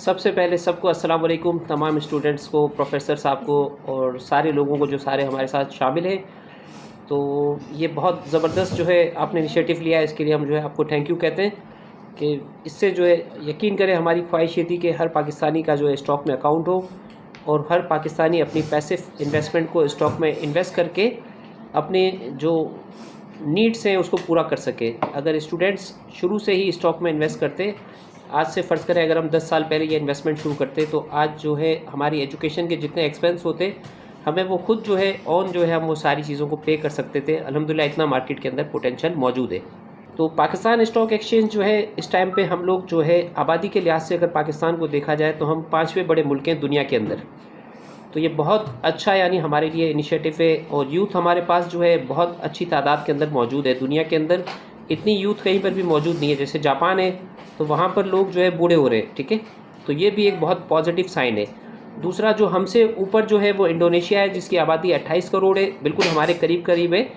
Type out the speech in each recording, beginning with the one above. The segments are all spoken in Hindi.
सबसे पहले सबको अस्सलाम वालेकुम, तमाम स्टूडेंट्स को, प्रोफेसर साहब को और सारे लोगों को जो सारे हमारे साथ शामिल हैं। तो ये बहुत ज़बरदस्त जो है आपने इनिशिएटिव लिया है, इसके लिए हम जो है आपको थैंक यू कहते हैं कि इससे जो है यकीन करें हमारी ख्वाहिश ये थी कि हर पाकिस्तानी का जो है स्टॉक में अकाउंट हो और हर पाकिस्तानी अपनी पैसिव इन्वेस्टमेंट को स्टॉक में इन्वेस्ट करके अपने जो नीड्स हैं उसको पूरा कर सके। अगर स्टूडेंट्स शुरू से ही स्टॉक में इन्वेस्ट करते, आज से फ़र्ज़ करें अगर हम 10 साल पहले ये इन्वेस्टमेंट शुरू करते तो आज जो है हमारी एजुकेशन के जितने एक्सपेंस होते हमें वो खुद जो है जो है हम वो सारी चीज़ों को पे कर सकते थे। अल्हम्दुलिल्लाह इतना मार्केट के अंदर पोटेंशियल मौजूद है। तो पाकिस्तान स्टॉक एक्सचेंज जो है इस टाइम पे हम लोग जो है आबादी के लिहाज से अगर पाकिस्तान को देखा जाए तो हम 5वें बड़े मुल्क हैं दुनिया के अंदर। तो ये बहुत अच्छा यानी हमारे लिए इनिशिएटिव है और यूथ हमारे पास जो है बहुत अच्छी तादाद के अंदर मौजूद है। दुनिया के अंदर इतनी यूथ कहीं पर भी मौजूद नहीं है। जैसे जापान है तो वहाँ पर लोग जो है बूढ़े हो रहे हैं, ठीक है, तो ये भी एक बहुत पॉजिटिव साइन है। दूसरा जो हमसे ऊपर जो है वो इंडोनेशिया है जिसकी आबादी 28 करोड़ है, बिल्कुल हमारे करीब करीब है,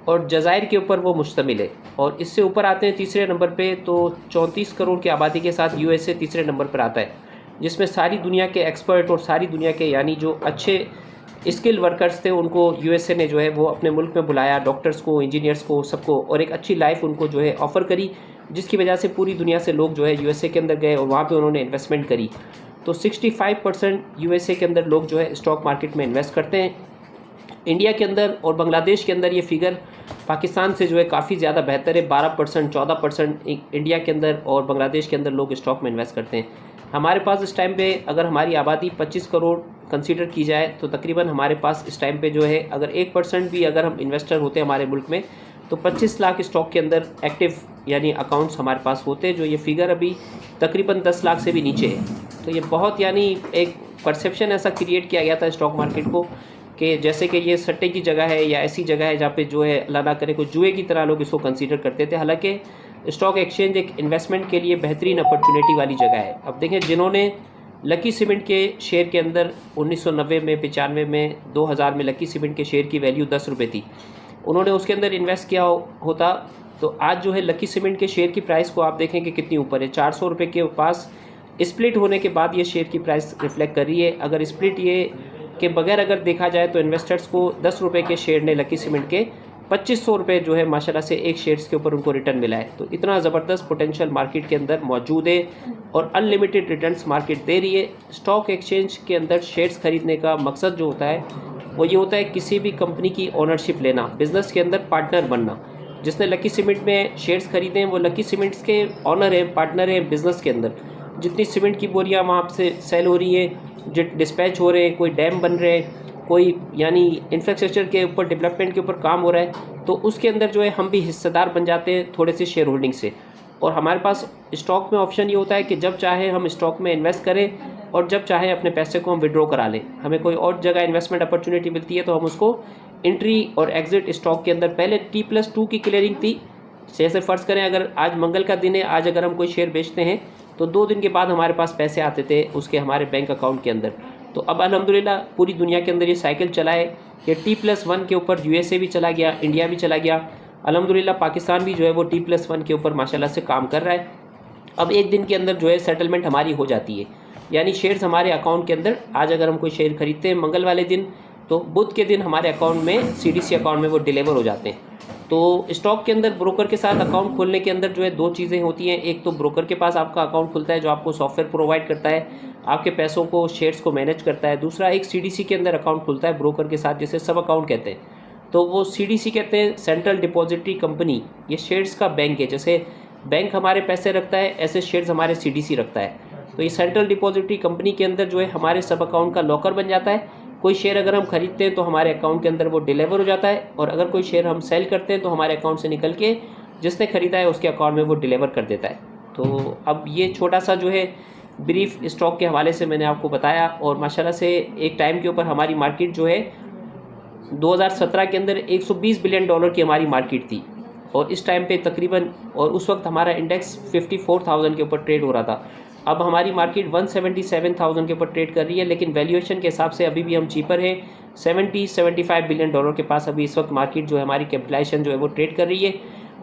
और जज़ायर के ऊपर वो मुश्तमिल है। और इससे ऊपर आते हैं तीसरे नंबर पे तो 34 करोड़ की आबादी के साथ यूएसए तीसरे नंबर पर आता है, जिसमें सारी दुनिया के एक्सपर्ट और सारी दुनिया के यानी जो अच्छे स्किल वर्कर्स थे उनको यूएसए ने जो है वो अपने मुल्क में बुलाया, डॉक्टर्स को, इंजीनियर्स को, सबको, और एक अच्छी लाइफ उनको जो है ऑफ़र करी, जिसकी वजह से पूरी दुनिया से लोग जो है यूएसए के अंदर गए और वहाँ पे उन्होंने इन्वेस्टमेंट करी। तो 65% यूएसए के अंदर लोग जो है स्टॉक मार्केट में इन्वेस्ट करते हैं। इंडिया के अंदर और बांग्लादेश के अंदर ये फिगर पाकिस्तान से जो है काफ़ी ज़्यादा बेहतर है। 12% 14% इंडिया के अंदर और बांग्लादेश के अंदर लोग स्टॉक में इन्वेस्ट करते हैं। हमारे पास इस टाइम पे अगर हमारी आबादी 25 करोड़ कंसीडर की जाए तो तकरीबन हमारे पास इस टाइम पे जो है अगर 1% भी अगर हम इन्वेस्टर होते हैं हमारे मुल्क में तो 25 लाख स्टॉक के अंदर एक्टिव यानी अकाउंट्स हमारे पास होते हैं, जो ये फिगर अभी तकरीबन 10 लाख से भी नीचे है। तो ये बहुत यानी एक परसेप्शन ऐसा क्रिएट किया गया था स्टॉक मार्केट को कि जैसे कि ये सट्टे की जगह है या ऐसी जगह है जहाँ पे जो है अल्लाह ना करे कोई जुए की तरह लोग इसको कंसीडर करते थे। हालांकि स्टॉक एक्सचेंज एक इन्वेस्टमेंट के लिए बेहतरीन अपॉर्चुनिटी वाली जगह है। अब देखें, जिन्होंने लकी सीमेंट के शेयर के अंदर 1990 में, 95 में, 2000 में लकी सीमेंट के शेयर की वैल्यू 10 रुपये थी, उन्होंने उसके अंदर इन्वेस्ट किया होता तो आज जो है लकी सीमेंट के शेयर की प्राइस को आप देखें कि कितनी ऊपर है। 400 रुपये के पास स्प्लिट होने के बाद ये शेयर की प्राइस रिफ्लेक्ट कर रही है। अगर स्प्लिट ये के बगैर अगर देखा जाए तो इन्वेस्टर्स को 10 रुपये के शेयर ने लकी सीमेंट के 2500 रुपये जो है माशाल्लाह से एक शेयर्स के ऊपर उनको रिटर्न मिला है। तो इतना ज़बरदस्त पोटेंशियल मार्केट के अंदर मौजूद है और अनलिमिटेड रिटर्न्स मार्केट दे रही है। स्टॉक एक्सचेंज के अंदर शेयर्स खरीदने का मकसद जो होता है वो ये होता है किसी भी कंपनी की ओनरशिप लेना, बिज़नेस के अंदर पार्टनर बनना। जिसने लकी सीमेंट में शेयर्स खरीदे हैं वो लकी सीमेंट्स के ऑनर हैं, पार्टनर हैं बिज़नेस के अंदर। जितनी सीमेंट की बोरियाँ वहाँ से सेल हो रही हैं, जो डिस्पैच हो रहे हैं, कोई डैम बन रहे हैं, कोई यानी इंफ्रास्ट्रक्चर के ऊपर, डेवलपमेंट के ऊपर काम हो रहा है, तो उसके अंदर जो है हम भी हिस्सेदार बन जाते हैं थोड़े से शेयर होल्डिंग से। और हमारे पास स्टॉक में ऑप्शन ये होता है कि जब चाहे हम स्टॉक में इन्वेस्ट करें और जब चाहे अपने पैसे को हम विड्रॉ करा लें। हमें कोई और जगह इन्वेस्टमेंट अपॉर्चुनिटी मिलती है तो हम उसको एंट्री और एग्जिट स्टॉक के अंदर, पहले T+2 की क्लियरिंग थी। जैसे फ़र्ज़ करें अगर आज मंगल का दिन है, आज अगर हम कोई शेयर बेचते हैं तो 2 दिन के बाद हमारे पास पैसे आते थे उसके हमारे बैंक अकाउंट के अंदर। तो अब अल्हम्दुलिल्लाह पूरी दुनिया के अंदर ये साइकिल चला है कि T+1 के ऊपर यूएसए भी चला गया, इंडिया भी चला गया, अल्हम्दुलिल्लाह पाकिस्तान भी जो है वो T+1 के ऊपर माशाल्लाह से काम कर रहा है। अब एक दिन के अंदर जो है सेटलमेंट हमारी हो जाती है, यानी शेयर्स हमारे अकाउंट के अंदर, आज अगर हम कोई शेयर खरीदते हैं मंगल वाले दिन तो बुध के दिन हमारे अकाउंट में, सीडीसी अकाउंट में वो डिलीवर हो जाते हैं। तो स्टॉक के अंदर ब्रोकर के साथ अकाउंट खोलने के अंदर जो है 2 चीज़ें होती हैं। एक तो ब्रोकर के पास आपका अकाउंट खुलता है जो आपको सॉफ्टवेयर प्रोवाइड करता है, आपके पैसों को, शेयर्स को मैनेज करता है। दूसरा एक सीडीसी के अंदर अकाउंट खुलता है ब्रोकर के साथ, जिसे सब अकाउंट कहते हैं। तो वो सीडीसी कहते हैं सेंट्रल डिपॉजिटरी कंपनी, ये शेयर्स का बैंक है। जैसे बैंक हमारे पैसे रखता है ऐसे शेयर्स हमारे सीडीसी रखता है। तो ये सेंट्रल डिपॉजिटरी कंपनी के अंदर जो है हमारे सब अकाउंट का लॉकर बन जाता है। कोई शेयर अगर हम खरीदते हैं तो हमारे अकाउंट के अंदर वो डिलीवर हो जाता है, और अगर कोई शेयर हम सेल करते हैं तो हमारे अकाउंट से निकल के जिसने ख़रीदा है उसके अकाउंट में वो डिलीवर कर देता है। तो अब ये छोटा सा जो है ब्रीफ स्टॉक के हवाले से मैंने आपको बताया। और माशाल्लाह से एक टाइम के ऊपर हमारी मार्केट जो है 2017 के अंदर $120 बिलियन की हमारी मार्केट थी, और इस टाइम पे तकरीबन, और उस वक्त हमारा इंडेक्स 54,000 के ऊपर ट्रेड हो रहा था। अब हमारी मार्केट 177,000 के ऊपर ट्रेड कर रही है, लेकिन वैल्यूएशन के हिसाब से अभी भी हम चीपर है। 70-75 बिलियन डॉलर के पास अभी इस वक्त मार्केट जो है हमारी कैपिटलाइजेशन जो है वो ट्रेड कर रही है।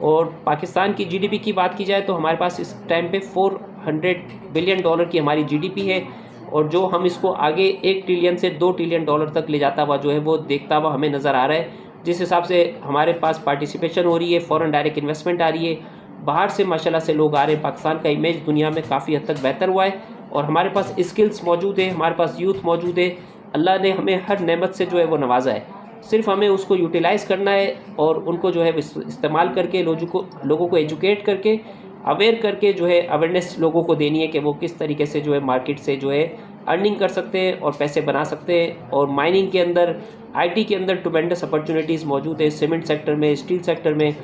और पाकिस्तान की जीडीपी की बात की जाए तो हमारे पास इस टाइम पे $400 बिलियन की हमारी जीडीपी है, और जो हम इसको आगे 1 ट्रिलियन से 2 ट्रिलियन डॉलर तक ले जाता हुआ जो है वो देखता हुआ हमें नज़र आ रहा है। जिस हिसाब से हमारे पास पार्टिसिपेशन हो रही है, फॉरेन डायरेक्ट इन्वेस्टमेंट आ रही है, बाहर से माशाल्लाह से लोग आ रहे हैं, पाकिस्तान का इमेज दुनिया में काफ़ी हद तक बेहतर हुआ है, और हमारे पास स्किल्स मौजूद है, हमारे पास यूथ मौजूद है। अल्लाह ने हमें हर नेमत से जो है वो नवाजा है, सिर्फ हमें उसको यूटिलाइज़ करना है और उनको जो है इस्तेमाल करके लोगों को एजुकेट करके, अवेयर करके जो है अवेयरनेस लोगों को देनी है कि वो किस तरीके से जो है मार्केट से जो है अर्निंग कर सकते हैं और पैसे बना सकते हैं। और माइनिंग के अंदर, आईटी के अंदर ट्मेंडस अपॉर्चुनिटीज़ मौजूद है, सीमेंट सेक्टर में, स्टील सेक्टर में,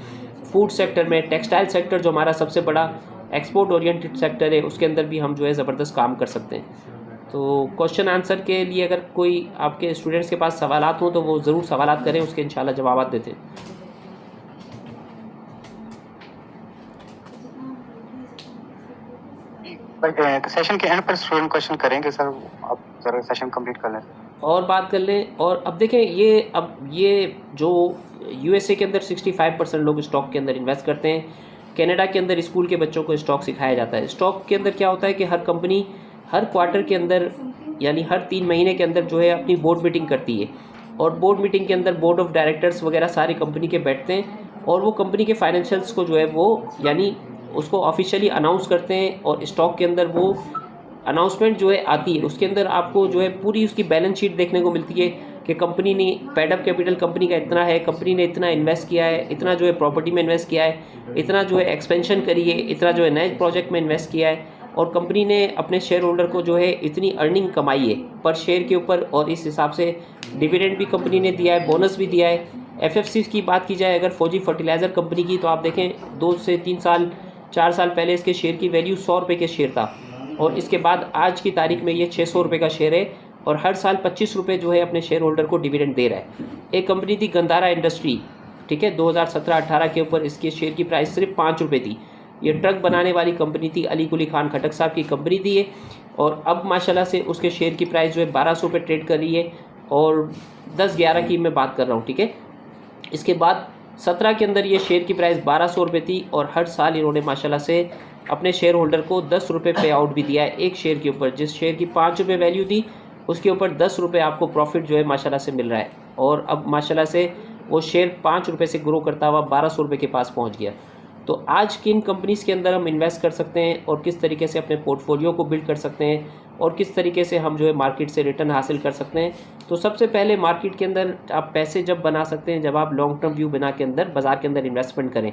फूड सेक्टर में, टेक्सटाइल सेक्टर जो हमारा सबसे बड़ा एक्सपोर्ट ओरिएंटेड सेक्टर है, उसके अंदर भी हम जो है ज़बरदस्त काम कर सकते हैं। तो क्वेश्चन आंसर के लिए अगर कोई आपके स्टूडेंट्स के पास सवालात हों तो वो ज़रूर सवालात करें, उसके इंशाल्लाह जवाब देते हैं। सेशन के एंड पर स्टूडेंट क्वेश्चन करेंगे सर, आप जरा सेशन कंप्लीट कर लें और बात कर लें। और अब देखें, ये जो यूएसए के अंदर 65% लोग स्टॉक के अंदर इन्वेस्ट करते हैं। कनाडा के अंदर स्कूल के बच्चों को स्टॉक सिखाया जाता है। स्टॉक के अंदर क्या होता है कि हर कंपनी हर क्वार्टर के अंदर, यानी हर 3 महीने के अंदर जो है अपनी बोर्ड मीटिंग करती है, और बोर्ड मीटिंग के अंदर बोर्ड ऑफ डायरेक्टर्स वगैरह सारी कंपनी के बैठते हैं, और वो कंपनी के फाइनेंशियल्स को जो है वो यानी उसको ऑफिशियली अनाउंस करते हैं। और स्टॉक के अंदर वो अनाउंसमेंट जो है आती है, उसके अंदर आपको जो है पूरी उसकी बैलेंस शीट देखने को मिलती है कि कंपनी ने पेड अप कैपिटल कंपनी का इतना है, कंपनी ने इतना इन्वेस्ट किया है, इतना जो है प्रॉपर्टी में इन्वेस्ट किया है, इतना जो है एक्सपेंशन करी है, इतना जो है नए प्रोजेक्ट में इन्वेस्ट किया है, और कंपनी ने अपने शेयर होल्डर को जो है इतनी अर्निंग कमाई है पर शेयर के ऊपर, और इस हिसाब से डिविडेंड भी कंपनी ने दिया है, बोनस भी दिया है। एफएफसी की बात की जाए अगर फौजी फर्टिलाइज़र कंपनी की, तो आप देखें 2 से 3 साल 4 साल पहले इसके शेयर की वैल्यू ₹100 के शेयर था, और इसके बाद आज की तारीख में ये ₹600 का शेयर है, और हर साल ₹25 जो है अपने शेयर होल्डर को डिविडेंड दे रहा है। एक कंपनी थी गंधारा इंडस्ट्री, ठीक है, 2017-18 के ऊपर इसके शेयर की प्राइस सिर्फ ₹5 थी। ये ट्रक बनाने वाली कंपनी थी, अली कुली खान खटक साहब की कंपनी थी ये, और अब माशाल्लाह से उसके शेयर की प्राइस जो है ₹1200 ट्रेड कर रही है, और 10-11 की मैं बात कर रहा हूँ, ठीक है। इसके बाद 17 के अंदर ये शेयर की प्राइस ₹1200 थी, और हर साल इन्होंने माशाल्लाह से अपने शेयर होल्डर को ₹10 पे आउट भी दिया है एक शेयर के ऊपर। जिस शेयर की ₹5 वैल्यू थी उसके ऊपर ₹10 आपको प्रॉफिट जो है माशाल्लाह से मिल रहा है, और अब माशाल्लाह से वो शेयर ₹5 से ग्रो करता हुआ ₹1200 के पास पहुंच गया। तो आज किन कंपनीज़ के अंदर हम इन्वेस्ट कर सकते हैं, और किस तरीके से अपने पोर्टफोलियो को बिल्ड कर सकते हैं, और किस तरीके से हम जो है मार्केट से रिटर्न हासिल कर सकते हैं। तो सबसे पहले मार्केट के अंदर आप पैसे जब बना सकते हैं जब आप लॉन्ग टर्म व्यू बना के अंदर बाज़ार के अंदर इन्वेस्टमेंट करें।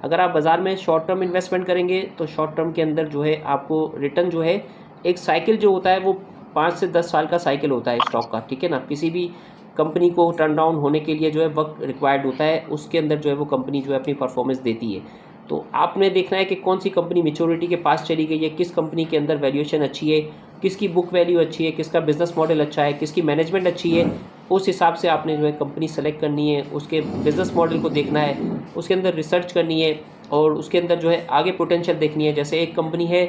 अगर आप बाज़ार में शॉर्ट टर्म इन्वेस्टमेंट करेंगे तो शॉर्ट टर्म के अंदर जो है आपको रिटर्न जो है, एक साइकिल जो होता है वो 5 से 10 साल का साइकिल होता है स्टॉक का, ठीक है ना। किसी भी कंपनी को टर्न डाउन होने के लिए जो है वक्त रिक्वायर्ड होता है, उसके अंदर जो है वो कंपनी जो है अपनी परफॉर्मेंस देती है। तो आपने देखना है कि कौन सी कंपनी मैच्योरिटी के पास चली गई है, किस कंपनी के अंदर वैल्यूएशन अच्छी है, किसकी बुक वैल्यू अच्छी है, किसका बिजनेस मॉडल अच्छा है, किसकी मैनेजमेंट अच्छी है। उस हिसाब से आपने जो है कंपनी सेलेक्ट करनी है, उसके बिज़नेस मॉडल को देखना है, उसके अंदर रिसर्च करनी है, और उसके अंदर जो है आगे पोटेंशियल देखनी है। जैसे एक कंपनी है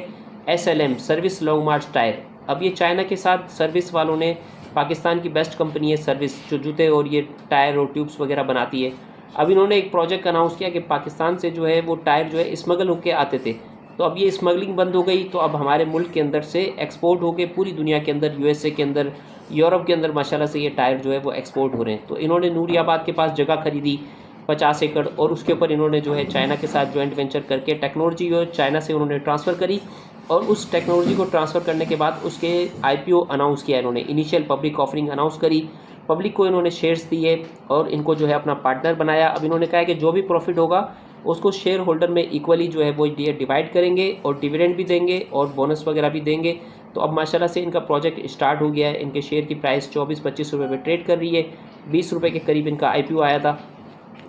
SLM, सर्विस लॉन्ग मार्च टायर। अब ये चाइना के साथ सर्विस वालों ने, पाकिस्तान की बेस्ट कंपनी है सर्विस, जो जूते और ये टायर और ट्यूब्स वगैरह बनाती है। अब इन्होंने एक प्रोजेक्ट अनाउंस किया कि पाकिस्तान से जो है वो टायर जो है स्मगल होकर आते थे, तो अब ये स्मगलिंग बंद हो गई, तो अब हमारे मुल्क के अंदर से एक्सपोर्ट होकर पूरी दुनिया के अंदर, USA के अंदर, यूरोप के अंदर माशाल्लाह से ये टायर जो है वो एक्सपोर्ट हो रहे हैं। तो इन्होंने नूरियाबाद के पास जगह खरीदी 50 एकड़, और उसके ऊपर इन्होंने जो है चाइना के साथ जॉइंट वेंचर करके टेक्नोलॉजी जो चाइना से उन्होंने ट्रांसफ़र करी, और उस टेक्नोलॉजी को ट्रांसफ़र करने के बाद उसके IPO अनाउंस किया इन्होंने, इनिशियल पब्लिक ऑफरिंग अनाउंस करी, पब्लिक को इन्होंने शेयर्स दिए और इनको जो है अपना पार्टनर बनाया। अब इन्होंने कहा है कि जो भी प्रॉफिट होगा उसको शेयर होल्डर में इक्वली जो है वो डिवाइड करेंगे, और डिविडेंड भी देंगे और बोनस वगैरह भी देंगे। तो अब माशाल्लाह से इनका प्रोजेक्ट स्टार्ट हो गया है। इनके शेयर की प्राइस 24-25 रुपये में ट्रेड कर रही है, 20 रुपये के करीब इनका IPO आया था।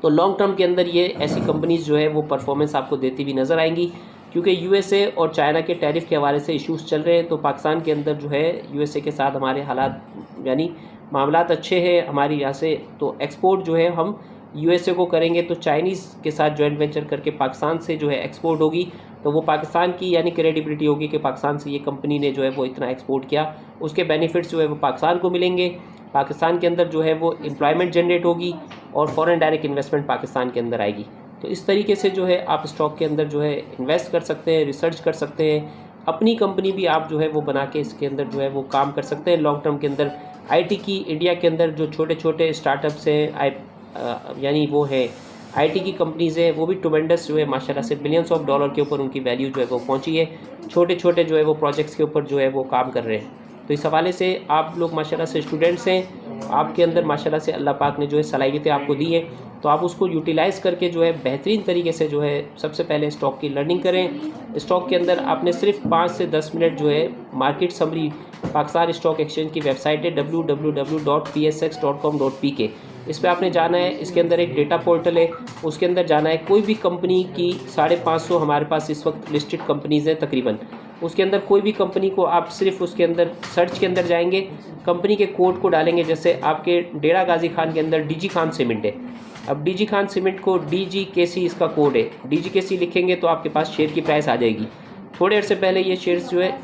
तो लॉन्ग टर्म के अंदर ये ऐसी कंपनीज़ जो है वो परफॉर्मेंस आपको देती हुई नज़र आएंगी, क्योंकि USA और चाइना के टैरिफ के हवाले से इश्यूज़ चल रहे हैं। तो पाकिस्तान के अंदर जो है USA के साथ हमारे हालात यानी मामलात अच्छे हैं हमारी यहाँ से, तो एक्सपोर्ट जो है हम USA को करेंगे तो चाइनीज़ के साथ जॉइंट वेंचर करके पाकिस्तान से जो है एक्सपोर्ट होगी, तो वो पाकिस्तान की यानी क्रेडिबिलिटी होगी कि पाकिस्तान से ये कंपनी ने जो है वो इतना एक्सपोर्ट किया, उसके बेनिफिट्स जो है वो पाकिस्तान को मिलेंगे। पाकिस्तान के अंदर जो है वो एम्प्लॉयमेंट जनरेट होगी, और फॉरेन डायरेक्ट इन्वेस्टमेंट पाकिस्तान के अंदर आएगी। तो इस तरीके से जो है आप स्टॉक के अंदर जो है इन्वेस्ट कर सकते हैं, रिसर्च कर सकते हैं, अपनी कंपनी भी आप जो है वो बना के इसके अंदर जो है वो काम कर सकते हैं लॉन्ग टर्म के अंदर। आईटी की इंडिया के अंदर जो छोटे छोटे स्टार्टअप्स हैं, यानी वो है आईटी की कंपनीज़ हैं, वो भी ट्मेंडस जो है माशाल्लाह से बिलियंस ऑफ डॉलर के ऊपर उनकी वैल्यू जो है वो पहुंची है, छोटे छोटे जो है वो प्रोजेक्ट्स के ऊपर जो है वो काम कर रहे हैं। तो इस हवाले से आप लोग माशाल्लाह से स्टूडेंट्स हैं, आपके अंदर माशाल्लाह से अल्लाह पाक ने जो है सलाहियतें आपको दी है, तो आप उसको यूटिलाइज़ करके जो है बेहतरीन तरीके से जो है सबसे पहले स्टॉक की लर्निंग करें। स्टॉक के अंदर आपने सिर्फ 5 से 10 मिनट जो है market summary Pakistan stock exchange की वेबसाइट है www.psx.com.pk, इस पर आपने जाना है। इसके अंदर एक डेटा पोर्टल है, उसके अंदर जाना है। कोई भी कंपनी की 550 हमारे पास इस वक्त लिस्टेड कंपनीज़ हैं तकरीबन, उसके अंदर कोई भी कंपनी को आप सिर्फ उसके अंदर सर्च के अंदर जाएंगे, कंपनी के कोड को डालेंगे। जैसे आपके डेरा गाजी खान के अंदर डीजी खान सीमेंट है, अब डीजी खान सीमेंट को DGKC इसका कोड है, DGKC लिखेंगे तो आपके पास शेयर की प्राइस आ जाएगी। थोड़े अर्से पहले ये शेयर्स जो है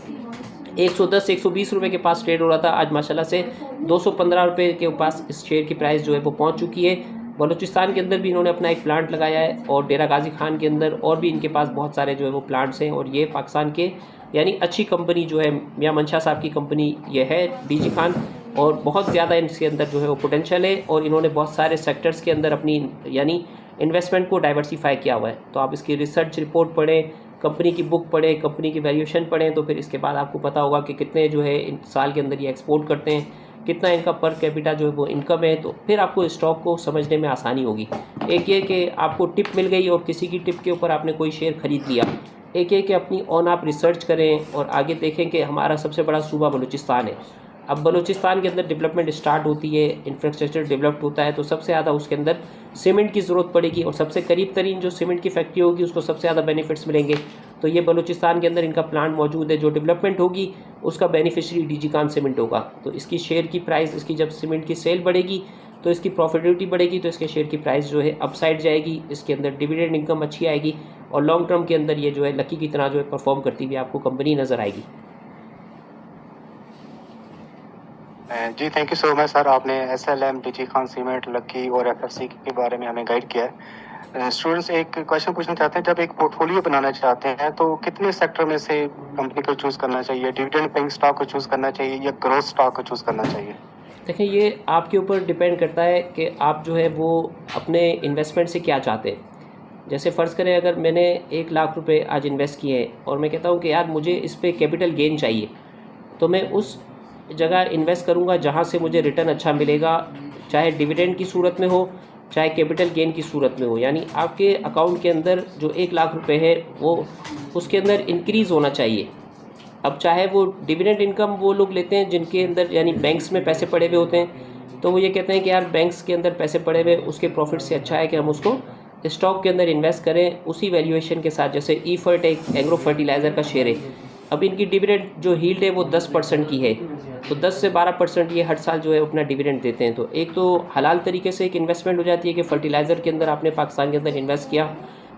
110-120 रुपये के पास ट्रेड हो रहा था, आज माशाल्लाह से 215 रुपये के पास इस शेयर की प्राइस जो है वो पहुंच चुकी है। बलूचिस्तान के अंदर भी इन्होंने अपना एक प्लांट लगाया है, और डेरा गाजी खान के अंदर और भी इनके पास बहुत सारे जो है वो प्लांट्स हैं। और ये पाकिस्तान के यानी अच्छी कंपनी जो है मियां मंशा साहब की कंपनी ये है डीजी खान, और बहुत ज़्यादा इसके अंदर जो है वो पोटेंशियल है, और इन्होंने बहुत सारे सेक्टर्स के अंदर अपनी यानी इन्वेस्टमेंट को डाइवर्सिफाई किया हुआ है। तो आप इसकी रिसर्च रिपोर्ट पढ़ें, कंपनी की बुक पढ़ें, कंपनी की वैल्यूएशन पढ़ें, तो फिर इसके बाद आपको पता होगा कि कितने जो है इन साल के अंदर ये एक्सपोर्ट करते हैं, कितना इनका पर कैपिटा जो है वो इनकम है, तो फिर आपको स्टॉक को समझने में आसानी होगी। एक ये कि आपको टिप मिल गई और किसी की टिप के ऊपर आपने कोई शेयर ख़रीद लिया, एक ये कि अपनी ऑन आप रिसर्च करें और आगे देखें कि हमारा सबसे बड़ा सूबा बलूचिस्तान है। अब बलूचिस्तान के अंदर डेवलपमेंट स्टार्ट होती है, इंफ्रास्ट्रक्चर डेवलप्ड होता है, तो सबसे ज़्यादा उसके अंदर सीमेंट की ज़रूरत पड़ेगी, और सबसे करीब तरीन जो सीमेंट की फैक्ट्री होगी उसको सबसे ज़्यादा बेनिफिट्स मिलेंगे। तो ये बलूचिस्तान के अंदर इनका प्लांट मौजूद है, जो डेवलपमेंट होगी उसका बेनिफिशरी डीजी खान सीमेंट होगा। तो इसकी शेयर की प्राइस, इसकी जब सीमेंट की सेल बढ़ेगी तो इसकी प्रॉफिटेबिलिटी बढ़ेगी, तो इसके शेयर की प्राइस जो है अपसाइड जाएगी, इसके अंदर डिविडेंड इनकम अच्छी आएगी, और लॉन्ग टर्म के अंदर ये जो है लकी की तरह जो है परफॉर्म करती हुई आपको कंपनी नज़र आएगी। जी thank you so much sir, आपने SLM, DG Khan cement, Lucky और FFC के बारे में हमें गाइड किया है। स्टूडेंट्स एक क्वेश्चन पूछना चाहते हैं, जब एक पोर्टफोलियो बनाना चाहते हैं तो कितने सेक्टर में से कंपनी को चूज़ करना चाहिए? डिविडेंड पेइंग स्टॉक को चूज़ करना चाहिए या ग्रोथ स्टॉक को चूज़ करना चाहिए? देखिए, ये आपके ऊपर डिपेंड करता है कि आप जो है वो अपने इन्वेस्टमेंट से क्या चाहते हैं। जैसे फ़र्ज़ करें अगर मैंने 1 लाख रुपए आज इन्वेस्ट किए हैं और मैं कहता हूँ कि यार मुझे इस पे कैपिटल गेन चाहिए, तो मैं उस जगह इन्वेस्ट करूँगा जहाँ से मुझे रिटर्न अच्छा मिलेगा, चाहे डिविडेंड की सूरत में हो, चाहे कैपिटल गेन की सूरत में हो। यानी आपके अकाउंट के अंदर जो 1 लाख रुपए है वो उसके अंदर इंक्रीज़ होना चाहिए। अब चाहे वो डिविडेंड इनकम वो लोग लेते हैं जिनके अंदर यानी बैंक्स में पैसे पड़े हुए होते हैं, तो वो ये कहते हैं कि यार बैंक्स के अंदर पैसे पड़े हुए, उसके प्रॉफिट से अच्छा है कि हम उसको स्टॉक के अंदर इन्वेस्ट करें उसी वैल्यूएशन के साथ। जैसे ईफर्ट एक एग्रो फर्टिलाइज़र का शेयर है, अब इनकी डिविडेंड जो यील्ड है वो 10% की है, तो 10 से 12% ये हर साल जो है अपना डिविडेंड देते हैं। तो एक तो हलाल तरीके से एक इन्वेस्टमेंट हो जाती है कि फर्टिलाइज़र के अंदर आपने पाकिस्तान के अंदर इन्वेस्ट किया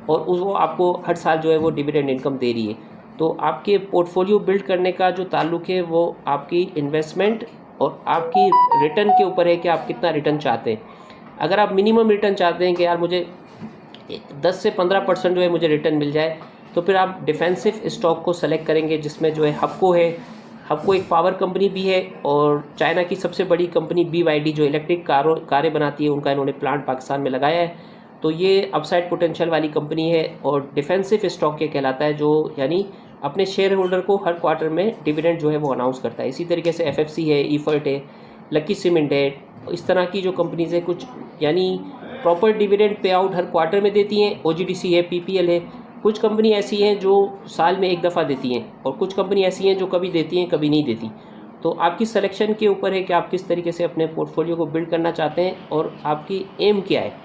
और वो आपको हर साल जो है वो डिविडेंड इनकम दे रही है। तो आपके पोर्टफोलियो बिल्ड करने का जो ताल्लुक है वो आपकी इन्वेस्टमेंट और आपकी रिटर्न के ऊपर है कि आप कितना रिटर्न चाहते हैं। अगर आप मिनिमम रिटर्न चाहते हैं कि यार मुझे 10 से 15% जो है मुझे रिटर्न मिल जाए, तो फिर आप डिफेंसिव स्टॉक को सेलेक्ट करेंगे, जिसमें जो है हपको है। हपको एक पावर कंपनी भी है और चाइना की सबसे बड़ी कंपनी BYD जो इलेक्ट्रिक कारें बनाती है, उनका इन्होंने प्लांट पाकिस्तान में लगाया है। तो ये अपसाइड पोटेंशियल वाली कंपनी है और डिफेंसिव स्टॉक ये कहलाता है, जो यानी अपने शेयर होल्डर को हर क्वार्टर में डिविडेंड जो है वो अनाउंस करता है। इसी तरीके से FFC है, ईफर्ट है, लकी सीमेंट है, इस तरह की जो कंपनीज़ है कुछ यानी प्रॉपर डिविडेंड पे आउट हर क्वार्टर में देती हैं। OGDC है, PPL है। कुछ कंपनी ऐसी हैं जो साल में एक दफ़ा देती हैं और कुछ कंपनी ऐसी हैं जो कभी देती हैं कभी नहीं देती। तो आपकी सिलेक्शन के ऊपर है कि आप किस तरीके से अपने पोर्टफोलियो को बिल्ड करना चाहते हैं और आपकी एम क्या है।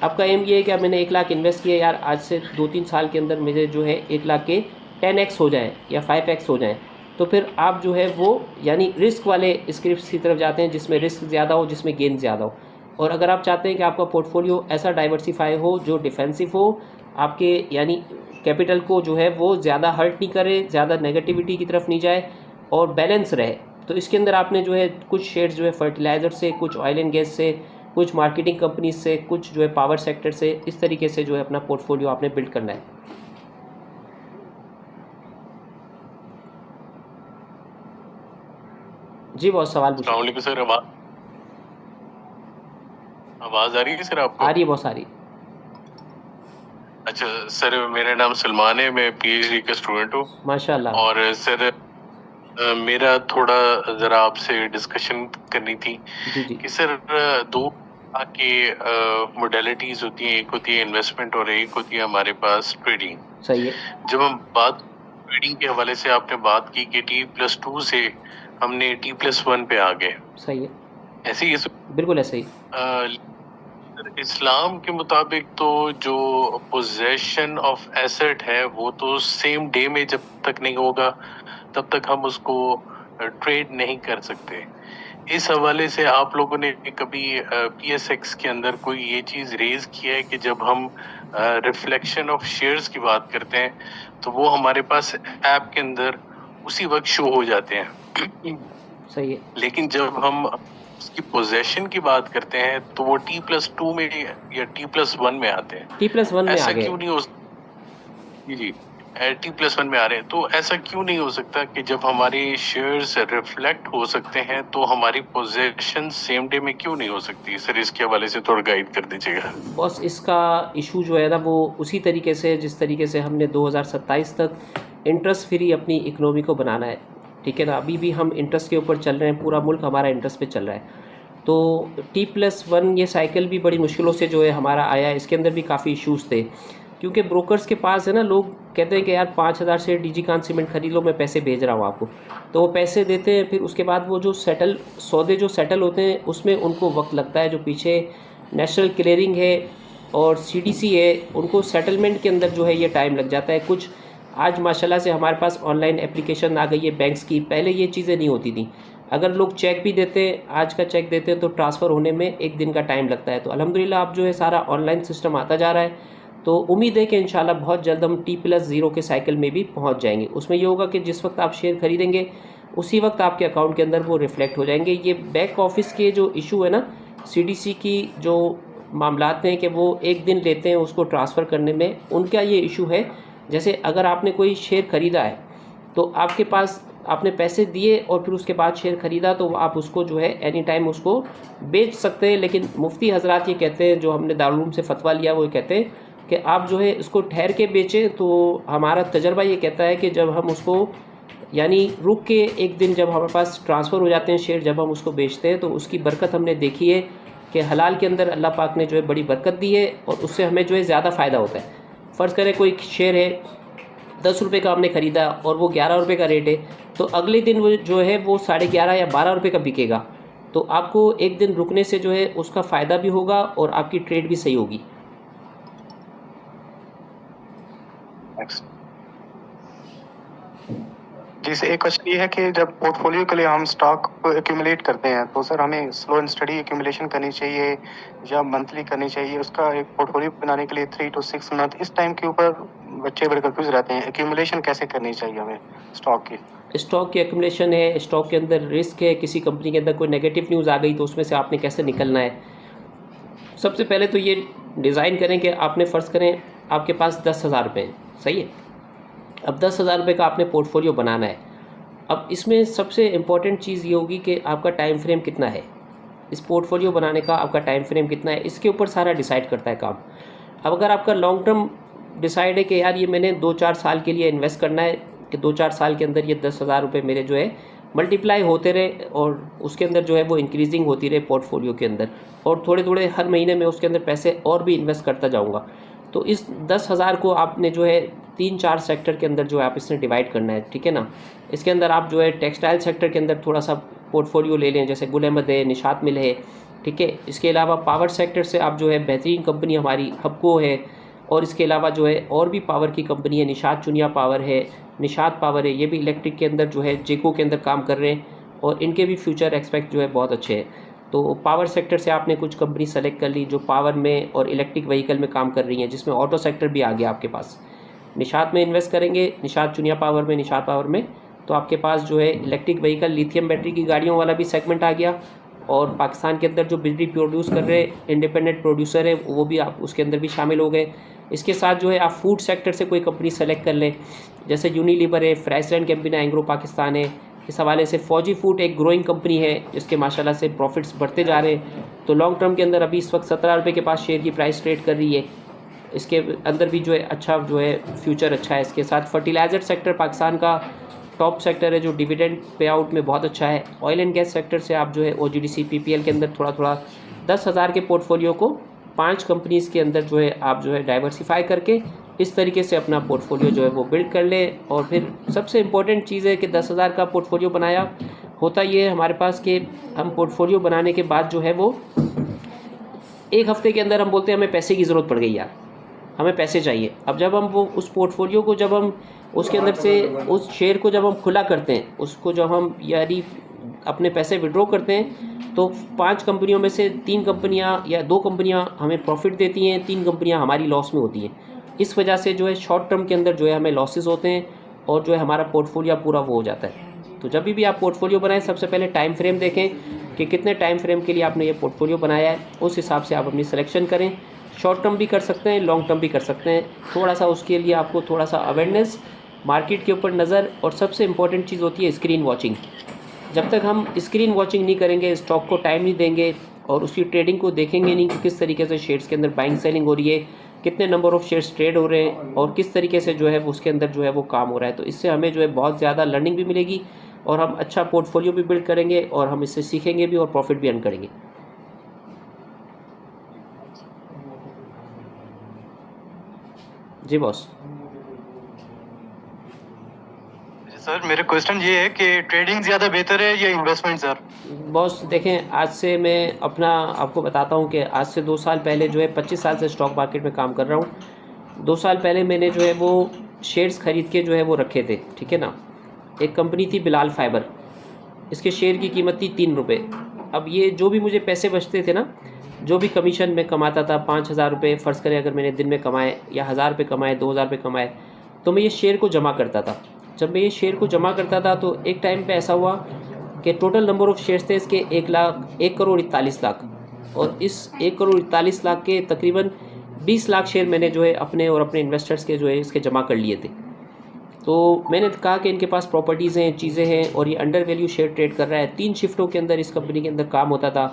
आपका एम ये है कि मैंने 1 लाख इन्वेस्ट किया, यार आज से 2-3 साल के अंदर मुझे जो है 1 लाख के 10x हो जाएँ या 5x हो जाएँ, तो फिर आप जो है वो यानी रिस्क वाले स्क्रिप्ट्स की तरफ जाते हैं जिसमें रिस्क ज़्यादा हो, जिसमें गेन ज़्यादा हो। और अगर आप चाहते हैं कि आपका पोर्टफोलियो ऐसा डाइवर्सिफाई हो जो डिफेंसिव हो, आपके यानी कैपिटल को जो है वो ज़्यादा हर्ट नहीं करे, ज़्यादा नेगेटिविटी की तरफ नहीं जाए और बैलेंस रहे, तो इसके अंदर आपने जो है कुछ शेयर्स जो है फर्टिलाइज़र से, कुछ ऑयल एंड गैस से, कुछ मार्केटिंग कंपनी से, कुछ जो है पावर सेक्टर से, इस तरीके से जो है अपना पोर्टफोलियो आपने बिल्ड करना है। जी बहुत सवाल पूछिए। अस्सलाम वालेकुम सर, आवाज़ आ रही है सर आपको? आ रही है, बहुत सारी। अच्छा सर, मेरा नाम सलमान है, मैं पीएचडी का स्टूडेंट हूँ। माशाल्लाह। और सर मेरा थोड़ा ज़रा आपसे डिस्कशन करनी थी जी जी। कि सर दो के मोडेलिटीज़ होती हैं, एक होती है इन्वेस्टमेंट और एक होती है हमारे पास ट्रेडिंग। सही है। जब हम बात ट्रेडिंग के हवाले से आपने बात की कि T+2 से हमने T+1 पे आ गए, सही है, ऐसे ही बिल्कुल ऐसे ही। इस्लाम के मुताबिक तो जो पोजेशन ऑफ एसेट है वो तो सेम डे में जब तक नहीं होगा तब तक हम उसको ट्रेड नहीं कर सकते। इस हवाले से आप लोगों ने कभी PSX के अंदर कोई ये चीज़ रेज किया है कि जब हम रिफ्लेक्शन ऑफ शेयर्स की बात करते हैं तो वो हमारे पास ऐप के अंदर उसी वक्त शो हो जाते हैं, सही है। लेकिन जब हम उसकी पोजेशन की बात करते हैं तो वो T+2 में या T+1 में आते हैं। T+1 में आ ऐसा गए। क्यों नहीं हो जी T+1 में आ रहे हैं, तो ऐसा क्यों नहीं हो सकता कि जब हमारे शेयर्स रिफ्लेक्ट हो सकते हैं तो हमारी पोजीशन सेम डे में क्यों नहीं हो सकती? सर इसके हवाले से थोड़ा गाइड कर दीजिएगा। बॉस, इसका इशू जो है ना वो उसी तरीके से जिस तरीके से हमने 2027 तक इंटरेस्ट फ्री अपनी इकोनॉमी को बनाना है, ठीक है ना। अभी भी हम इंटरेस्ट के ऊपर चल रहे हैं, पूरा मुल्क हमारा इंटरेस्ट पे चल रहा है। तो T+1 ये साइकिल भी बड़ी मुश्किलों से जो है हमारा आया, इसके अंदर भी काफ़ी इश्यूज़ थे, क्योंकि ब्रोकर्स के पास है ना, लोग कहते हैं कि यार 5,000 से DG कान सीमेंट खरीद लो, मैं पैसे भेज रहा हूँ आपको। तो वो पैसे देते हैं, फिर उसके बाद वो जो सौदे जो सेटल होते हैं उसमें उनको वक्त लगता है। जो पीछे नेशनल क्लियरिंग है और CDC है, उनको सेटलमेंट के अंदर जो है ये टाइम लग जाता है। कुछ आज माशाल्लाह से हमारे पास ऑनलाइन एप्लीकेशन आ गई है बैंक्स की, पहले ये चीज़ें नहीं होती थी। अगर लोग चेक भी देते हैं, आज का चेक देते हैं तो ट्रांसफ़र होने में 1 दिन का टाइम लगता है। तो अल्हम्दुलिल्लाह अब जो है सारा ऑनलाइन सिस्टम आता जा रहा है, तो उम्मीद है कि इंशाल्लाह बहुत जल्द हम T+0 के साइकिल में भी पहुंच जाएंगे। उसमें ये होगा कि जिस वक्त आप शेयर खरीदेंगे उसी वक्त आपके अकाउंट के अंदर वो रिफ्लेक्ट हो जाएंगे। ये बैक ऑफिस के जो इशू है ना, CDC की जो मामलात हैं कि वो 1 दिन लेते हैं उसको ट्रांसफ़र करने में, उनका ये इशू है। जैसे अगर आपने कोई शेयर ख़रीदा है तो आपके पास आपने पैसे दिए और फिर उसके बाद शेयर ख़रीदा, तो आप उसको जो है एनी टाइम उसको बेच सकते हैं। लेकिन मुफ्ती हजरात ये कहते हैं, जो हमने दारुल उलूम से फतवा लिया, वो कहते हैं कि आप जो है इसको ठहर के बेचें। तो हमारा तजर्बा ये कहता है कि जब हम उसको यानी रुक के 1 दिन जब हमारे पास ट्रांसफ़र हो जाते हैं शेयर, जब हम उसको बेचते हैं तो उसकी बरकत हमने देखी है कि हलाल के अंदर अल्लाह पाक ने जो है बड़ी बरकत दी है और उससे हमें जो है ज़्यादा फ़ायदा होता है। फ़र्ज़ करें कोई शेयर है 10 रुपये का हमने ख़रीदा और वो 11 रुपये का रेट है, तो अगले दिन वो जो है वो 11.5 या 12 रुपये का बिकेगा। तो आपको 1 दिन रुकने से जो है उसका फ़ायदा भी होगा और आपकी ट्रेड भी सही होगी। जी सर, एक क्वेश्चन ये है कि जब पोर्टफोलियो के लिए हम स्टॉक को एक्यूमुलेट करते हैं तो सर हमें स्लो एंड स्टडी एक्यूमुलेशन करनी चाहिए या मंथली करनी चाहिए? उसका एक पोर्टफोलियो बनाने के लिए 3 to 6 मंथ, इस टाइम के ऊपर बच्चे बड़े कंफ्यूज रहते हैं। एक्यूमुलेशन कैसे करनी चाहिए हमें स्टॉक की? स्टॉक की एक्यूमुलेशन है, स्टॉक के अंदर रिस्क है, किसी कंपनी के अंदर कोई नेगेटिव न्यूज़ आ गई तो उसमें से आपने कैसे निकलना है। सबसे पहले तो ये डिज़ाइन करें कि आपने फ़र्ज़ करें आपके पास 10,000 रुपये हैं, सही है। अब 10,000 रुपये का आपने पोर्टफोलियो बनाना है। अब इसमें सबसे इम्पॉर्टेंट चीज़ ये होगी कि आपका टाइम फ्रेम कितना है, इस पोर्टफोलियो बनाने का आपका टाइम फ्रेम कितना है, इसके ऊपर सारा डिसाइड करता है काम। अब अगर आपका लॉन्ग टर्म डिसाइड है कि यार ये मैंने 2-4 साल के लिए इन्वेस्ट करना है, कि 2-4 साल के अंदर ये 10,000 रुपये मेरे जो है मल्टीप्लाई होते रहे और उसके अंदर जो है वो इंक्रीजिंग होती रहे पोर्टफोलियो के अंदर, और थोड़े थोड़े हर महीने में उसके अंदर पैसे और भी इन्वेस्ट करता जाऊँगा। तो इस 10,000 को आपने जो है 3-4 सेक्टर के अंदर जो है आप इसने डिवाइड करना है, ठीक है ना। इसके अंदर आप जो है टेक्सटाइल सेक्टर के अंदर थोड़ा सा पोर्टफोलियो ले लें, जैसे गुल अहमद है, निशात मिल है, ठीक है। इसके अलावा पावर सेक्टर से आप जो है बेहतरीन कंपनी हमारी हबको है, और इसके अलावा जो है और भी पावर की कंपनी है, निशात चुनिया पावर है, निशात पावर है, ये भी इलेक्ट्रिक के अंदर जो है जेको के अंदर काम कर रहे हैं और इनके भी फ्यूचर एक्सपेक्ट जो है बहुत अच्छे हैं। तो पावर सेक्टर से आपने कुछ कंपनी सेलेक्ट कर ली जो पावर में और इलेक्ट्रिक व्हीकल में काम कर रही हैं, जिसमें ऑटो सेक्टर भी आ गया आपके पास। निशात में इन्वेस्ट करेंगे, निशात चुनिया पावर में, निशात पावर में, तो आपके पास जो है इलेक्ट्रिक व्हीकल लिथियम बैटरी की गाड़ियों वाला भी सेगमेंट आ गया। और पाकिस्तान के अंदर जो बिजली प्रोड्यूस कर रहे इंडिपेंडेंट प्रोड्यूसर है वो भी आप उसके अंदर भी शामिल हो गए। इसके साथ जो है आप फूड सेक्टर से कोई कंपनी सेलेक्ट कर लें, जैसे यूनिलीवर है, फ्राइसलैंड कैंपिना, एंग्रो पाकिस्तान है। इस हवाले से फौजी फूड एक ग्रोइंग कंपनी है जिसके माशाल्लाह से प्रॉफिट्स बढ़ते जा रहे हैं। तो लॉन्ग टर्म के अंदर अभी इस वक्त 17 रुपये के पास शेयर की प्राइस ट्रेड कर रही है। इसके अंदर भी जो है अच्छा जो है फ्यूचर अच्छा है। इसके साथ फर्टिलाइज़र सेक्टर पाकिस्तान का टॉप सेक्टर है जो डिविडेंड पे आउट में बहुत अच्छा है। ऑयल एंड गैस सेक्टर से आप जो है OGDC PPL के अंदर थोड़ा थोड़ा 10,000 के पोर्टफोलियो को 5 कंपनीज़ के अंदर जो है आप जो है डाइवर्सिफाई करके इस तरीके से अपना पोर्टफोलियो जो है वो बिल्ड कर लें। और फिर सबसे इम्पोर्टेंट चीज़ है कि 10,000 का पोर्टफोलियो बनाया होता ये है हमारे पास कि हम पोर्टफोलियो बनाने के बाद जो है वो एक हफ़्ते के अंदर हम बोलते हैं हमें पैसे की ज़रूरत पड़ गई यार, हमें पैसे चाहिए। अब जब हम वो उस पोर्टफोलियो को जब हम उसके अंदर से उस शेयर को जब हम खुला करते हैं, उसको जब हम यानी अपने पैसे विड्रॉ करते हैं, तो 5 कंपनियों में से 3 कंपनियां या 2 कंपनियां हमें प्रॉफिट देती हैं, 3 कंपनियां हमारी लॉस में होती हैं। इस वजह से जो है शॉर्ट टर्म के अंदर जो है हमें लॉसेस होते हैं और जो है हमारा पोर्टफोलियो पूरा वो हो जाता है। तो जब भी आप पोर्टफोलियो बनाएं सबसे पहले टाइम फ्रेम देखें कि कितने टाइम फ्रेम के लिए आपने ये पोर्टफोलियो बनाया है, उस हिसाब से आप अपनी सिलेक्शन करें। शॉर्ट टर्म भी कर सकते हैं, लॉन्ग टर्म भी कर सकते हैं। थोड़ा सा उसके लिए आपको थोड़ा सा अवेयरनेस, मार्केट के ऊपर नज़र, और सबसे इम्पॉर्टेंट चीज़ होती है स्क्रीन वॉचिंग। जब तक हम स्क्रीन वॉचिंग नहीं करेंगे, स्टॉक को टाइम नहीं देंगे और उसकी ट्रेडिंग को देखेंगे नहीं कि किस तरीके से शेयर्स के अंदर बाइंग सेलिंग हो रही है, कितने नंबर ऑफ़ शेयर्स ट्रेड हो रहे हैं और किस तरीके से जो है उसके अंदर जो है वो काम हो रहा है, तो इससे हमें जो है बहुत ज़्यादा लर्निंग भी मिलेगी और हम अच्छा पोर्टफोलियो भी बिल्ड करेंगे और हम इससे सीखेंगे भी और प्रॉफिट भी अर्न करेंगे। जी बॉस। सर मेरा क्वेश्चन ये है कि ट्रेडिंग ज़्यादा बेहतर है या इन्वेस्टमेंट सर? बॉस देखें, आज से मैं अपना आपको बताता हूँ कि आज से 2 साल पहले जो है 25 साल से स्टॉक मार्केट में काम कर रहा हूँ। 2 साल पहले मैंने जो है वो शेयर्स ख़रीद के जो है वो रखे थे, ठीक है ना। एक कंपनी थी बिलाल फाइबर, इसके शेयर की कीमत थी 3 रुपये। अब ये जो भी मुझे पैसे बचते थे ना, जो भी कमीशन में कमाता था, 5,000 रुपये फ़र्ज़ करें अगर मैंने दिन में कमाए या 1,000 रुपये कमाए, 2,000 रुपये कमाए, तो मैं ये शेयर को जमा करता था। जब मैं ये शेयर को जमा करता था तो एक टाइम पे ऐसा हुआ कि टोटल नंबर ऑफ़ शेयर्स थे इसके 1 करोड़ 41 लाख, और इस 1 करोड़ 41 लाख के तकरीबन 20 लाख शेयर मैंने जो है अपने और अपने इन्वेस्टर्स के जो है इसके जमा कर लिए थे। तो मैंने कहा कि इनके पास प्रॉपर्टीज़ हैं, चीज़ें हैं और ये अंडर वैल्यू शेयर ट्रेड कर रहा है। 3 शिफ्टों के अंदर इस कंपनी के अंदर काम होता था।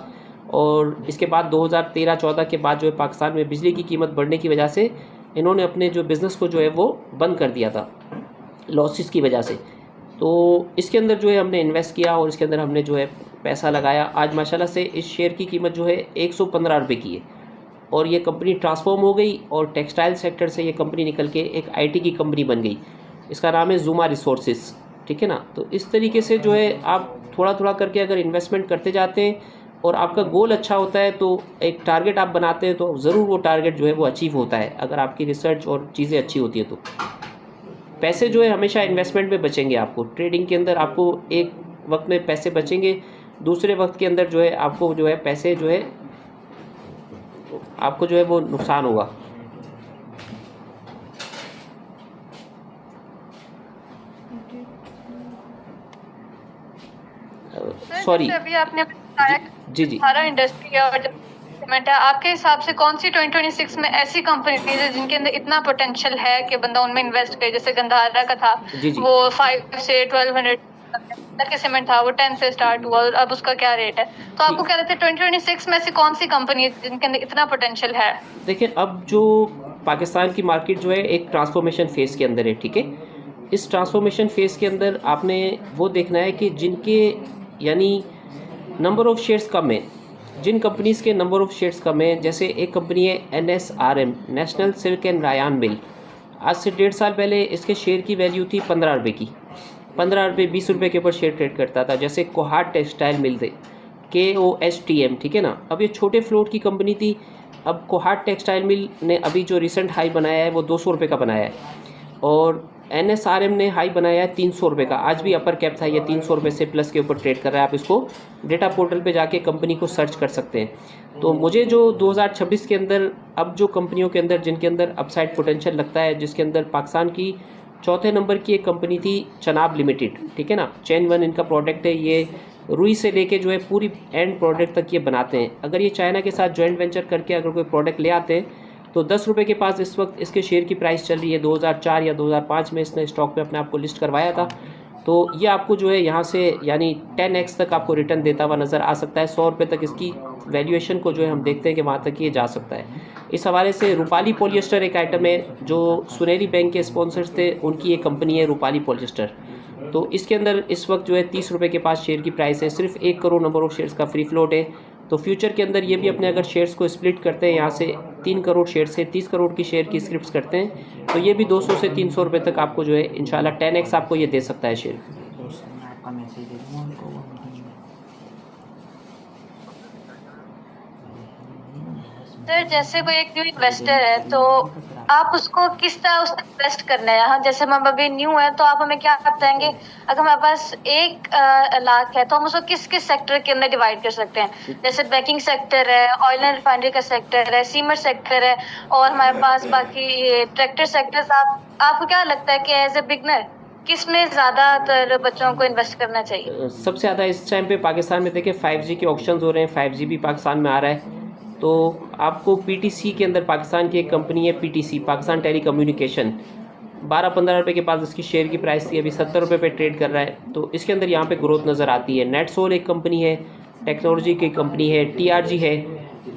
और इसके बाद 2013-14 के बाद जो है पाकिस्तान में बिजली की कीमत बढ़ने की वजह से इन्होंने अपने जो बिज़नेस को जो है वो बंद कर दिया था लॉसेस की वजह से। तो इसके अंदर जो है हमने इन्वेस्ट किया और इसके अंदर हमने जो है पैसा लगाया। आज माशाल्लाह से इस शेयर की कीमत जो है 115 रुपये की है और ये कंपनी ट्रांसफॉर्म हो गई और टेक्सटाइल सेक्टर से ये कंपनी निकल के एक IT की कंपनी बन गई। इसका नाम है ज़ूमा रिसोर्सेज, ठीक है ना। तो इस तरीके से जो है आप थोड़ा थोड़ा करके अगर इन्वेस्टमेंट करते जाते हैं और आपका गोल अच्छा होता है तो एक टारगेट आप बनाते हैं तो ज़रूर वो टारगेट जो है वो अचीव होता है, अगर आपकी रिसर्च और चीज़ें अच्छी होती है तो। पैसे जो है हमेशा इन्वेस्टमेंट में बचेंगे। आपको ट्रेडिंग के अंदर आपको एक वक्त में पैसे बचेंगे, दूसरे वक्त के अंदर जो है आपको जो है पैसे जो है आपको जो है वो नुकसान होगा। सॉरी अभी आपने बताया जी जी सारा इंडस्ट्री और डेवलपमेंट है, आपके हिसाब से कौन सी 2026 में ऐसी कंपनीज है जिनके अंदर इतना पोटेंशियल है कि बंदा उनमें इन्वेस्ट करे? जैसे गंधारा का था, जी जी। वो 5 से 1200 के सीमेंट था, वो 10 से स्टार्ट हुआ और अब उसका क्या रेट है? तो आपको क्या लगता है 2026 में ऐसी कौन सी कंपनी है जिनके अंदर इतना पोटेंशियल है? देखिए, अब जो पाकिस्तान की मार्केट जो है एक ट्रांसफॉर्मेशन फेज़ के अंदर है, ठीक है। इस ट्रांसफॉर्मेशन फेज़ के अंदर आपने वो देखना है कि जिनके यानी नंबर ऑफ़ शेयर्स कम है, जिन कंपनीज़ के नंबर ऑफ़ शेयर्स कम है, जैसे एक कंपनी है NSRM, national silk and rayon mill. आज से 1.5 साल पहले इसके शेयर की वैल्यू थी 15 रुपये की, 15 रुपये 20 रुपये के ऊपर शेयर ट्रेड करता था। जैसे कोहाट टेक्सटाइल मिल थे, KOHTM, ठीक है ना। अब ये छोटे फ्लोट की कंपनी थी। अब कोहाट टेक्सटाइल मिल ने अभी जो रिसेंट हाई बनाया है वो 200 रुपये का बनाया है और NSRM ने हाई बनाया है 300 रुपये का। आज भी अपर कैप था, ये 300 रुपये से प्लस के ऊपर ट्रेड कर रहा है। आप इसको डेटा पोर्टल पे जाके कंपनी को सर्च कर सकते हैं। तो मुझे जो 2026 के अंदर अब जो कंपनियों के अंदर जिनके अंदर अपसाइड पोटेंशियल लगता है, जिसके अंदर पाकिस्तान की 4थे नंबर की एक कंपनी थी चनाब लिमिटेड, ठीक है ना। चैन वन इनका प्रोडक्ट है। ये रुई से लेके जो है पूरी एंड प्रोडक्ट तक ये बनाते हैं। अगर ये चाइना के साथ जॉइंट वेंचर करके अगर कोई प्रोडक्ट ले आते हैं तो 10 रुपये के पास इस वक्त इसके शेयर की प्राइस चल रही है। 2004 या 2005 में इसने स्टॉक पे अपने आप को लिस्ट करवाया था। तो ये आपको जो है यहाँ से यानी 10x तक आपको रिटर्न देता हुआ नज़र आ सकता है। 100 रुपये तक इसकी वैल्यूएशन को जो है हम देखते हैं कि वहाँ तक ये जा सकता है। इस हवाले से रूपाली पॉलिएस्टर एक आइटम है जो सुनहरी बैंक के स्पॉन्सर्स थे, उनकी एक कंपनी है रूपाली पॉलिएस्टर। तो इसके अंदर इस वक्त जो है 30 रुपये के पास शेयर की प्राइस है। सिर्फ 1 करोड़ नंबर ऑफ शेयर्स का फ्री फ्लोट है। तो फ्यूचर के अंदर ये भी अपने अगर शेयर्स को स्प्लिट करते हैं, यहाँ से 3 करोड़ शेयर से 30 करोड़ की शेयर की स्क्रिप्ट करते हैं, तो ये भी 200 से 300 रुपये तक आपको जो है इंशाल्लाह 10x आपको ये दे सकता है शेयर। सर जैसे कोई एक न्यू इन्वेस्टर है तो आप उसको किस तरह उसको इन्वेस्ट करना है। हम जैसे हम अभी न्यू है तो आप हमें क्या बताएंगे, अगर हमारे पास 1 लाख है तो हम उसको किस किस सेक्टर के अंदर डिवाइड कर सकते हैं। जैसे बैंकिंग सेक्टर है, ऑयल एंड रिफाइनरी का सेक्टर है, सीमेंट सेक्टर है और हमारे पास बाकी ये ट्रैक्टर सेक्टर्स। आपको क्या लगता है कि एज ए बिगनर किस में ज़्यादातर बच्चों को इन्वेस्ट करना चाहिए? सबसे ज़्यादा इस टाइम पे पाकिस्तान में देखिए 5G के ऑप्शंस हो रहे हैं। 5G भी पाकिस्तान में आ रहा है। तो आपको PTC के अंदर पाकिस्तान की एक कंपनी है PTC, पाकिस्तान टेली कम्युनिकेशन, 12-15 रुपये के पास इसकी शेयर की प्राइस थी, अभी 70 रुपये पे ट्रेड कर रहा है। तो इसके अंदर यहाँ पे ग्रोथ नज़र आती है। नेटसोल एक कंपनी है, टेक्नोलॉजी की कंपनी है, TRG है।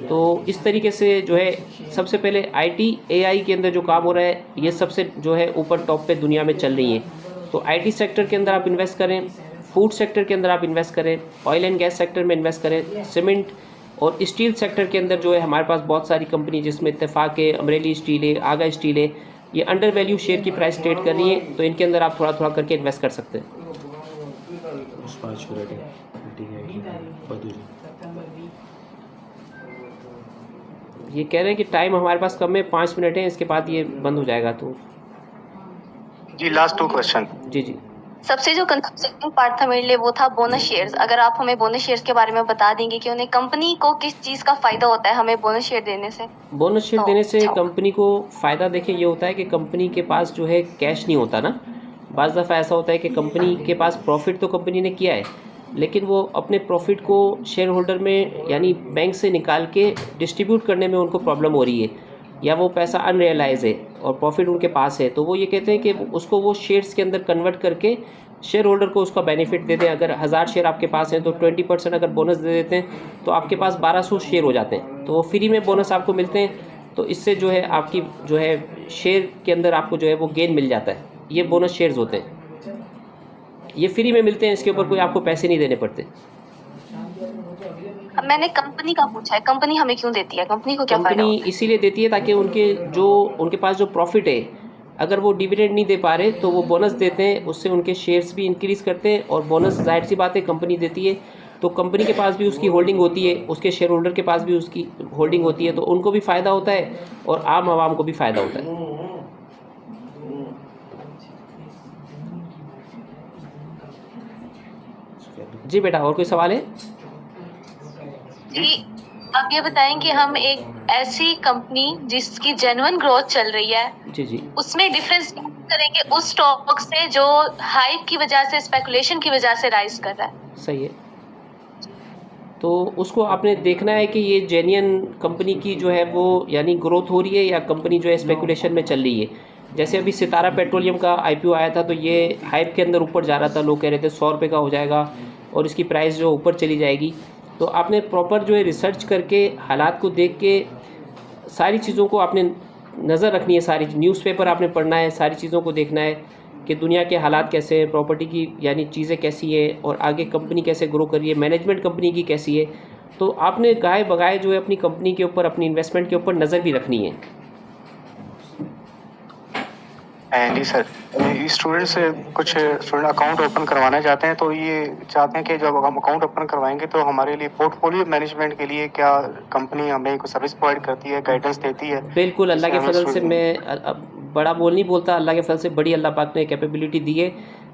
तो इस तरीके से जो है सबसे पहले IT AI के अंदर जो काम हो रहा है ये सबसे जो है ऊपर टॉप पे दुनिया में चल रही है। तो IT सेक्टर के अंदर आप इन्वेस्ट करें, फूड सेक्टर के अंदर आप इन्वेस्ट करें, ऑयल एंड गैस सेक्टर में इन्वेस्ट करें, सीमेंट और स्टील सेक्टर के अंदर जो है हमारे पास बहुत सारी कंपनी जिसमें इत्तेफाक है, अमरेली स्टील है, आगा स्टील है, ये अंडर वैल्यू शेयर की प्राइस ट्रेड कर रही है। तो इनके अंदर आप थोड़ा थोड़ा करके इन्वेस्ट कर सकते हैं। ये कह रहे हैं कि टाइम हमारे पास कम है, 5 मिनट है, इसके बाद ये बंद हो जाएगा। तो जी लास्ट 2 क्वेश्चन। जी सबसे जो कंफ्यूजिंग पार्ट था मेरे लिए वो था बोनस शेयर्स। अगर आप हमें बोनस शेयर्स के बारे में बता देंगे कि उन्हें कंपनी को किस चीज़ का फ़ायदा होता है हमें बोनस शेयर देने से? बोनस शेयर देने से कंपनी को फ़ायदा देखिए ये होता है कि कंपनी के पास जो है कैश नहीं होता ना। बाज़ दफ़ा ऐसा होता है कि कंपनी के पास प्रॉफिट तो कंपनी ने किया है, लेकिन वो अपने प्रॉफिट को शेयर होल्डर में यानी बैंक से निकाल के डिस्ट्रीब्यूट करने में उनको प्रॉब्लम हो रही है, या वो पैसा अनरियलाइज है और प्रॉफिट उनके पास है। तो वो ये कहते हैं कि उसको वो शेयर्स के अंदर कन्वर्ट करके शेयर होल्डर को उसका बेनिफिट दे दें। अगर 1000 शेयर आपके पास हैं तो 20% अगर बोनस दे देते हैं तो आपके पास 1200 शेयर हो जाते हैं। तो वो फ्री में बोनस आपको मिलते हैं। तो इससे जो है आपकी जो है शेयर के अंदर आपको जो है वो गेन मिल जाता है। ये बोनस शेयर्स होते हैं, ये फ्री में मिलते हैं, इसके ऊपर कोई आपको पैसे नहीं देने पड़ते। मैंने कंपनी का पूछा है, कंपनी हमें क्यों देती है, कंपनी को क्या फायदा कंपनी होता है? इसीलिए देती है ताकि उनके पास जो प्रॉफिट है, अगर वो डिविडेंड नहीं दे पा रहे तो वो बोनस देते हैं, उससे उनके शेयर्स भी इंक्रीज़ करते हैं। और बोनस जाहिर सी बात है कंपनी देती है तो कंपनी के पास भी उसकी होल्डिंग होती है, उसके शेयर होल्डर के पास भी उसकी होल्डिंग होती है, तो उनको भी फ़ायदा होता है और आम आवाम को भी फ़ायदा होता है। जी बेटा, और कोई सवाल है? जी आप ये बताएं कि हम एक ऐसी कंपनी जिसकी जेन्युइन ग्रोथ चल रही है जी उसमें डिफरेंस करेंगे उस स्टॉक से जो हाइप की वजह से, स्पेकुलेशन की वजह से राइज कर रहा है। सही है। तो उसको आपने देखना है कि ये जेन्युइन कंपनी की जो है वो यानी ग्रोथ हो रही है या कंपनी जो है स्पेकुलेशन में चल रही है। जैसे अभी सितारा पेट्रोलियम का IPO आया था तो ये हाइप के अंदर ऊपर जा रहा था, लोग कह रहे थे 100 रुपये का हो जाएगा और इसकी प्राइस जो ऊपर चली जाएगी। तो आपने प्रॉपर जो है रिसर्च करके हालात को देख के सारी चीज़ों को आपने नज़र रखनी है, सारी न्यूज़पेपर आपने पढ़ना है, सारी चीज़ों को देखना है कि दुनिया के हालात कैसे हैं, प्रॉपर्टी की यानी चीज़ें कैसी है और आगे कंपनी कैसे ग्रो कर रही है, मैनेजमेंट कंपनी की कैसी है। तो आपने गाय बगाए जो है अपनी कंपनी के ऊपर, अपनी इन्वेस्टमेंट के ऊपर नज़र भी रखनी है। जी सर, स्टूडेंट्स कुछ स्टूडेंट अकाउंट ओपन करवाना चाहते हैं तो ये चाहते हैं कि जब हम अकाउंट ओपन करवाएंगे तो हमारे लिए पोर्टफोलियो मैनेजमेंट के लिए क्या कंपनी हमें कोई सर्विस प्रोवाइड करती है, गाइडेंस देती है? बिल्कुल, अल्लाह के फजल से मैं बड़ा बोल नहीं बोलता, अल्लाह के फजल से बड़ी अल्लाह पाक ने कैपेबिलिटी दी है।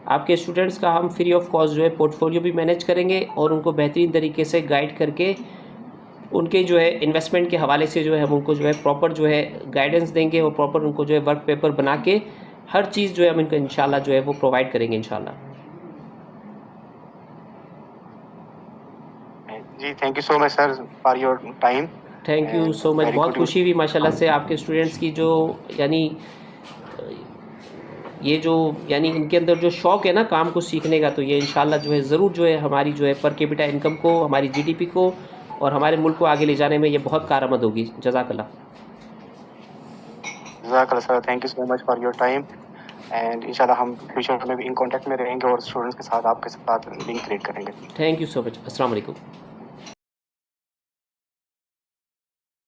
आपके स्टूडेंट्स का हम फ्री ऑफ कॉस्ट जो है पोर्टफोलियो भी मैनेज करेंगे और उनको बेहतरीन तरीके से गाइड करके उनके जो है इन्वेस्टमेंट के हवाले से जो है हम उनको जो है प्रॉपर जो है गाइडेंस देंगे और प्रॉपर उनको जो है वर्क पेपर बना के हर चीज़ जो है हम इनको इंशाल्लाह जो है वो प्रोवाइड करेंगे इंशाल्लाह। जी thank you so much sir for your time. Thank you so much. बहुत खुशी हुई माशाल्लाह से आपके स्टूडेंट्स की जो यानी ये जो यानी इनके अंदर जो शौक़ है ना काम को सीखने का, तो ये इंशाल्लाह जो है ज़रूर जो है हमारी जो है पर कैपिटा इनकम को, हमारी जीडीपी को और हमारे मुल्क को आगे ले जाने में ये बहुत कारआमद होगी। जज़ाकल्लाह। जज़ाकल्लाह सर, thank you so much for your time and इंशाल्लाह हम फ्यूचर में भी इन कांटेक्ट में रहेंगे और स्टूडेंट्स के साथ आपके साथ लिंक क्रिएट करेंगे। Thank you so much. अस्सलाम वालेकुम।